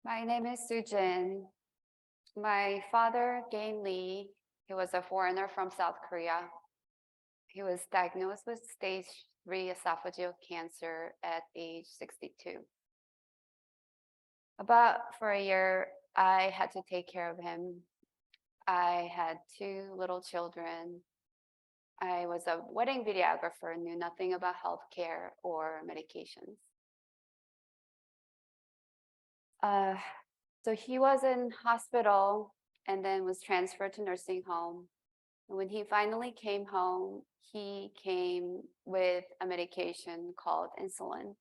My name is Soojin. My father, Gain Lee, he was a foreigner from South Korea. He was diagnosed with stage 3 esophageal cancer at age 62. About for a year, I had to take care of him. I had 2 little children. I was a wedding videographer, knew nothing about healthcare or medications. So he was in hospital and then was transferred to nursing home. And when he finally came home, he came with a medication called insulin.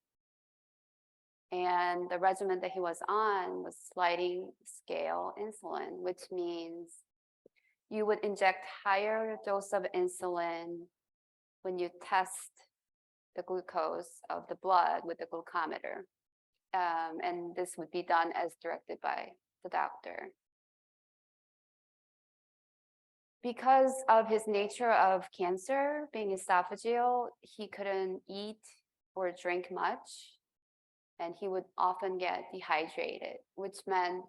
And the regimen that he was on was sliding scale insulin, which means you would inject higher dose of insulin when you test the glucose of the blood with the glucometer. And this would be done as directed by the doctor. Because of his nature of cancer, being esophageal, he couldn't eat or drink much, and he would often get dehydrated, which meant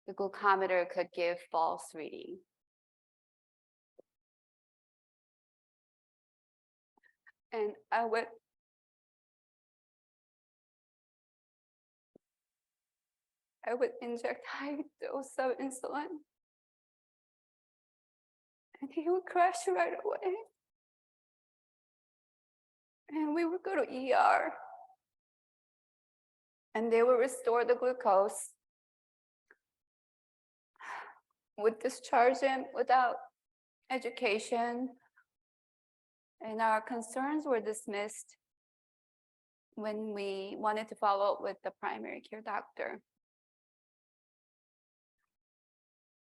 the glucometer could give false reading. And I would inject high dose of insulin, and he would crash right away. And we would go to ER, and they would restore the glucose, would discharge him without education, and our concerns were dismissed when we wanted to follow up with the primary care doctor.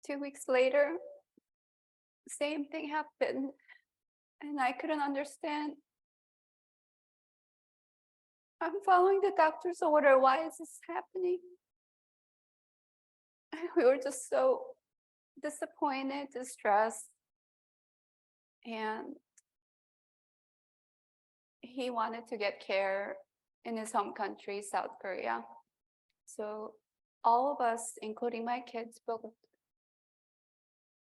2 weeks later, same thing happened, and I couldn't understand. I'm following the doctor's order. Why is this happening? We were just so disappointed, distressed, and he wanted to get care in his home country, South Korea. So all of us, including my kids, booked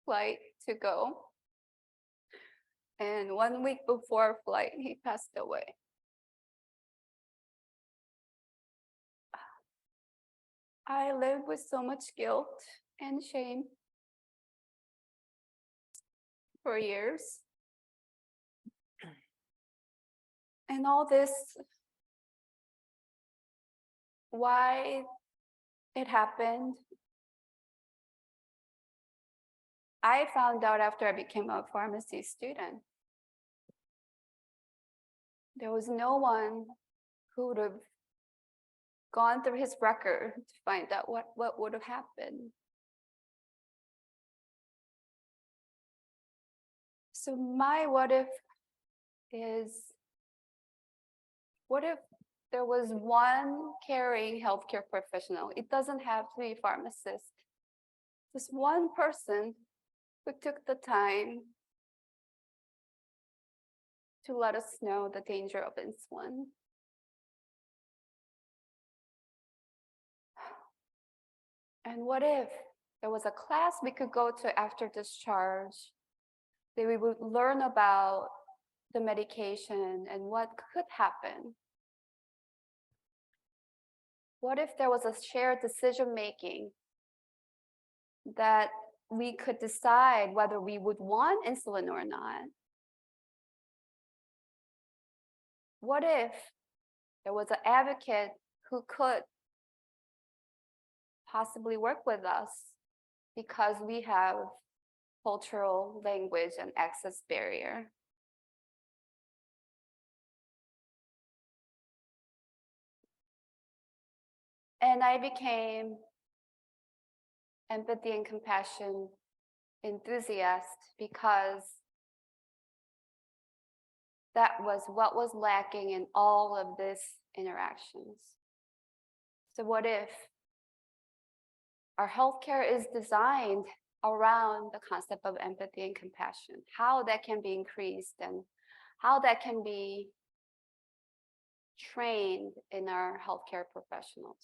flight to go. And 1 week before flight, he passed away. I lived with so much guilt and shame for years. And all this, why it happened, I found out after I became a pharmacy student. There was no one who would have gone through his record to find out what would have happened. So my what if is, what if there was one caring healthcare professional? It doesn't have to be a pharmacist. Just one person who took the time to let us know the danger of insulin. And what if there was a class we could go to after discharge, that we would learn about the medication and what could happen? What if there was a shared decision-making that we could decide whether we would want insulin or not? What if there was an advocate who could possibly work with us because we have cultural, language, and access barrier? And I became empathy and compassion enthusiast because that was what was lacking in all of these interactions. So what if our healthcare is designed around the concept of empathy and compassion, how that can be increased and how that can be trained in our healthcare professionals?